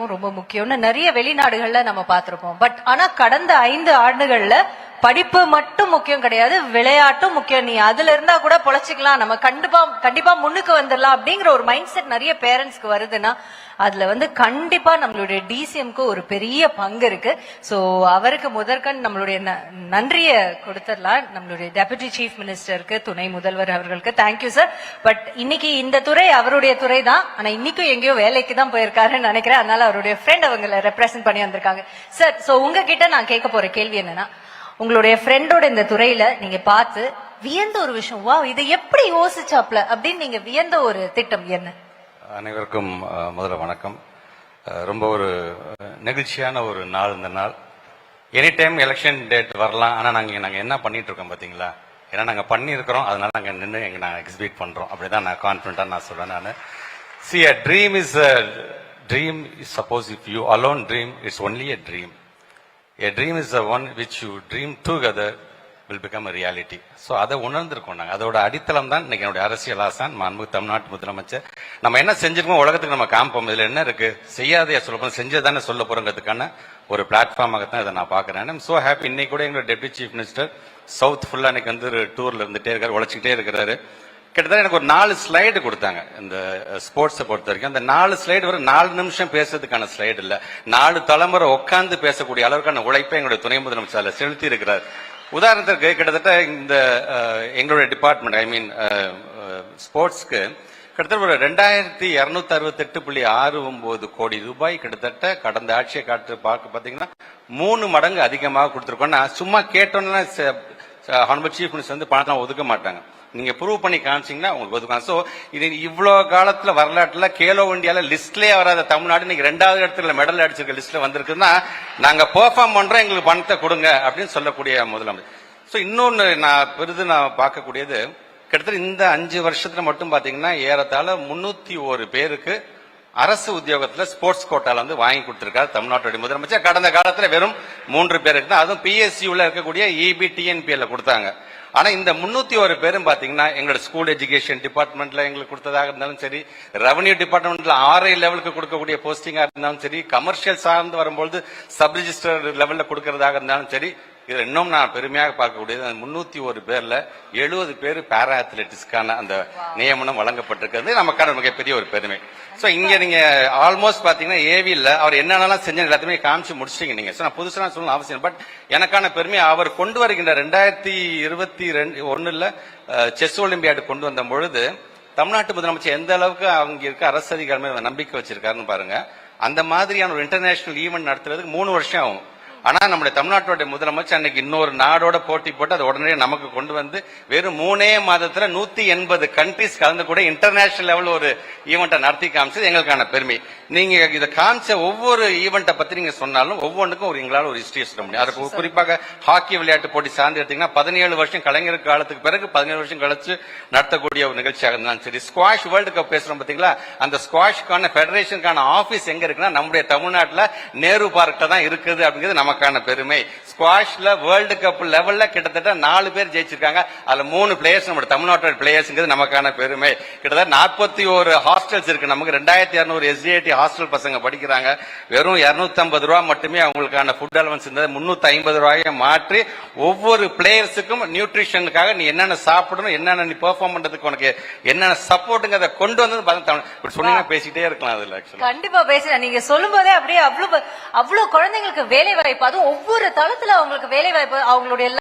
ரொம்ப முக்கியம்னு நிறைய வெளிநாடுகள்ல நம்ம பார்த்திருப்போம். பட் ஆனா கடந்த 5 ஆண்டுகள்ல படிப்பு மட்டும் முக்கியம் கிடையாது, விளையாட்டும் முக்கியம். நீ அதுல இருந்தா கூட பொழைச்சிக்கலாம், நம்ம கண்டிப்பா முன்னுக்கு வந்துடலாம் அப்படிங்கிற ஒரு மைண்ட் செட் நிறைய பேரண்ட்ஸ்க்கு வருதுன்னா அதுல கண்டிப்பா நம்மளுடைய டிசிஎம்க்கு ஒரு பெரிய பங்கு இருக்கு. சோ அவருக்கு முதற்கண் நம்மளுடைய நன்றிய கொடுத்துடலாம். நம்மளுடைய டெபுட்டி சீஃப் மினிஸ்டருக்கு, துணை முதல்வர் அவர்களுக்கு தேங்க்யூ சார். பட் இன்னைக்கு இந்த துறை அவருடைய துறை தான், ஆனா இன்னைக்கும் எங்கேயோ வேலைக்கு தான் போயிருக்காருன்னு நினைக்கிறேன். அதனால அவருடைய ஃப்ரெண்ட் அவங்களை ரெப்ரசென்ட் பண்ணி வந்திருக்காங்க சார். சோ உங்ககிட்ட நான் கேட்க போற கேள்வி என்னன்னா, உங்களுடைய ஃப்ரெண்டோட இந்த துறையில நீங்க பார்த்து வியந்த ஒரு விஷயம், வா இதை எப்படி யோசிச்சாப்ல அப்படின்னு நீங்க வியந்த ஒரு திட்டம் என்ன? அனைவருக்கும் முதல்ல வணக்கம். ரொம்ப ஒரு நெகிழ்ச்சியான ஒரு நாள் இந்த நாள். எனி டைம் எலெக்ஷன் டேட் வரலாம், ஆனால் நாங்கள் என்ன பண்ணிட்டு இருக்கோம் பார்த்தீங்களா? ஏன்னா நாங்கள் பண்ணியிருக்கிறோம், அதனால நாங்கள் நின்று நாங்கள் எக்ஸிபிட் பண்ணுறோம். அப்படிதான் நான் கான்ஃபிடண்டாக நான் சொல்கிறேன். நான் see a dream is suppose if you alone dream, it's only a dream. A dream is the one which you dream together will become a reality. So அதை உணர்ந்திருக்கோம் நாங்கள். அதோட அடித்தளம் தான் இன்னைக்கு என்னுடைய அரசியல் ஆசான் மாண்பு தமிழ்நாட்டு முதலமைச்சர். நம்ம என்ன செஞ்சிருக்கோம் உலகத்துக்கு நம்ம காமிப்போம். இதில் என்ன இருக்கு, செய்யாதையா சொல்லப்போம், செஞ்சதானே சொல்ல போறோங்கிறதுக்கான ஒரு பிளாட்ஃபார்மாக இதை நான் பார்க்குறேன். I'm so happy. இன்னைக்கு கூட எங்களோட டெப்யூட்டி சீஃப் மினிஸ்டர் சவுத் ஃபுல்லாக இன்னைக்கு டூர்ல இருந்துட்டே இருக்காரு, உழைச்சிக்கிட்டே இருக்கிறாரு. கிட்டத்தட்ட எனக்கு ஒரு 4 ஸ்லைடு கொடுத்தாங்க இந்த ஸ்போர்ட்ஸை பொறுத்த வரைக்கும். அந்த 4 ஸ்லைடு ஒரு 4 நிமிஷம் பேசுறதுக்கான ஸ்லைடு இல்ல, 4 தலைமுறை உட்கார்ந்து பேசக்கூடிய அளவுக்கான உழைப்பை எங்களுடைய துணை முதலமைச்சர் செலுத்தி இருக்கிறார். உதாரணத்திற்கு கிட்டத்தட்ட இந்த எங்களுடைய டிபார்ட்மெண்ட் ஐ மீன் ஸ்போர்ட்ஸ்க்கு கிட்டத்தட்ட ஒரு 2268.69 கோடி ரூபாய் கிட்டத்தட்ட கடந்த ஆட்சியை பாத்தீங்கன்னா 3 மடங்கு அதிகமாக கொடுத்திருக்கோம். சும்மா கேட்டோம்னா ஹானரபிள் சீஃப் மினிஸ்டர் பணத்தை ஒதுக்க மாட்டாங்க, நீங்க ப்ரூவ் பண்ணி காமிச்சீங்கன்னா உங்களுக்கு ஒதுக்கலாம். சோ இது இவ்வளவு காலத்துல வரலாற்றுல கேலோ இந்தியால லிஸ்ட்லயே வராத தமிழ்நாடு இன்னைக்கு 2வது இடத்துல மெடல் அடிச்சிருக்க லிஸ்ட்ல வந்திருக்குன்னா நாங்க பெர்ஃபார்ம் பண்றோம், எங்களுக்கு பணத்தை கொடுங்க அப்படின்னு சொல்லக்கூடிய முதலமைச்சர். சோ இன்னொன்னு நான் பார்க்கக்கூடியது, கிட்டத்தட்ட இந்த 5 வருஷத்துல மட்டும் பாத்தீங்கன்னா ஏறத்தாழ 301 பேருக்கு அரசு உத்தியோகத்துல ஸ்போர்ட்ஸ் கோட்டால வாங்கி கொடுத்திருக்காரு தமிழ்நாட்டுடைய முதலமைச்சர். கடந்த காலத்துல வெறும் 3 பேருக்கு தான், அதுவும் பிஎஸ்சியூல இருக்கக்கூடிய இபி டிஎன்பிஎல்ல கொடுத்தாங்க. ஆனா இந்த 301 பேரும் பாத்தீங்கன்னா எங்களோட ஸ்கூல் எஜுகேஷன் டிபார்ட்மெண்ட்ல எங்களுக்கு கொடுத்ததாக இருந்தாலும் சரி, ரெவன்யூ டிபார்ட்மெண்ட்ல RI லெவலுக்கு கொடுக்கக்கூடிய போஸ்டிங்கா இருந்தாலும் சரி, கமர்ஷியல் சார்ந்து வரும்போது சப் ரிஜிஸ்டர் லெவல்ல கொடுக்கறதாக இருந்தாலும் சரி, இதுல இன்னும் நான் பெருமையாக பார்க்கக்கூடியது 301 பேர்ல 70 பேர் பாரா அத்லெட்டிக்ஸ்க்கான அந்த நியமனம் வழங்கப்பட்டிருக்கிறது நமக்கான மிகப்பெரிய ஒரு பெருமை. சோ இங்க நீங்க ஆல்மோஸ்ட் பாத்தீங்கன்னா ஏவில அவர் என்னென்னலாம் செஞ்ச எல்லாத்தையுமே காமிச்சு முடிச்சிட்டீங்க நீங்க. நான் புதுசா சொல்லணும் அவசியம், பட் எனக்கான பெருமை அவர் கொண்டு வருகின்ற 2021 செஸ் ஒலிம்பியாடு கொண்டு வந்த பொழுது தமிழ்நாட்டு முதலமைச்சர் எந்த அளவுக்கு அவங்க இருக்க அரசு அதிகாரி மேல நம்பிக்கை வச்சிருக்காருன்னு பாருங்க. அந்த மாதிரியான ஒரு இன்டர்நேஷனல் ஈவெண்ட் நடத்துறதுக்கு 3 வருஷம் ஆகும். ஆனா நம்முடைய தமிழ்நாட்டுடைய முதலமைச்சர் அன்னைக்கு இன்னொரு நாடோட போட்டி போட்டு அதை உடனே நமக்கு கொண்டு வந்து வெறும் 3 மாதத்துல 180 கண்ட்ரிஸ் கலந்து கூட இன்டர்நேஷனல் லெவல் ஒரு ஈவெண்ட்டை நடத்தி காமிச்சது எங்களுக்கான பெருமை. நீங்க இதை காமிச்ச ஒவ்வொரு ஈவெண்ட்டை பத்தி நீங்க சொன்னாலும் ஒவ்வொன்றுக்கும் எங்களால் ஒரு ஹிஸ்டரி சொல்ல முடியும். அதுக்கு குறிப்பாக ஹாக்கி விளையாட்டு போட்டி சார்ந்து எடுத்தீங்கன்னா 17 வருஷம் கலைஞர் காலத்துக்கு பிறகு 17 வருஷம் கழிச்சு நடத்தக்கூடிய ஒரு நிகழ்ச்சியாக இருந்தாலும் சரி, ஸ்குவாஷ் வேர்ல்டு கப் பேசுறோம் பாத்தீங்களா, அந்த ஸ்குவாஷ்க்கான பெடரேஷனுக்கான ஆபீஸ் எங்க இருக்குன்னா நம்முடைய தமிழ்நாட்டுல நேரு பார்க்ல தான் இருக்குது அப்படிங்கிறது நமக்கான பெருமை. ஸ்குவாஷ்ல வேர்ல்டு கப் லெவல்ல கிட்டத்தட்ட 4 பேர் ஜெயிச்சிருக்காங்க, அதுல 3 பிளேயர்ஸ் நம்ம தமிழ்நாட்டோட பிளேயர்ஸ் நமக்கான பெருமை. கிட்டத்தட்ட 41 ஹாஸ்டல்ஸ் இருக்கு நமக்கு, 2200 SDIT ஹாஸ்டல் பசங்க படிக்கிறாங்க. வெறும் 250 ரூபாய் மட்டுமே அவங்களுக்கான ஃபுட் அலவன்ஸ் இருந்தது 350 ரூபாயை மாற்றி ஒவ்வொரு பிளேயர்ஸுக்கும் நியூட்ரிஷனுக்காக நீ என்னென்ன சாப்பிடணும், என்னென்ன நீ பெர்ஃபார்ம் பண்றதுக்கு உனக்கு என்னென்ன சப்போர்ட்டுங்க கொண்டு வந்தது சொன்னீங்கன்னா பேசிட்டே இருக்கலாம். அதுல கண்டிப்பா பேசுறேன். நீங்க சொல்லும் போதே அப்படியே அவ்வளவு குழந்தைங்களுக்கு வேலை வாய்ப்பு, அதுவும் ஒவ்வொரு தளத்துல அவங்களுக்கு வேலை வாய்ப்பு, அவங்களுடைய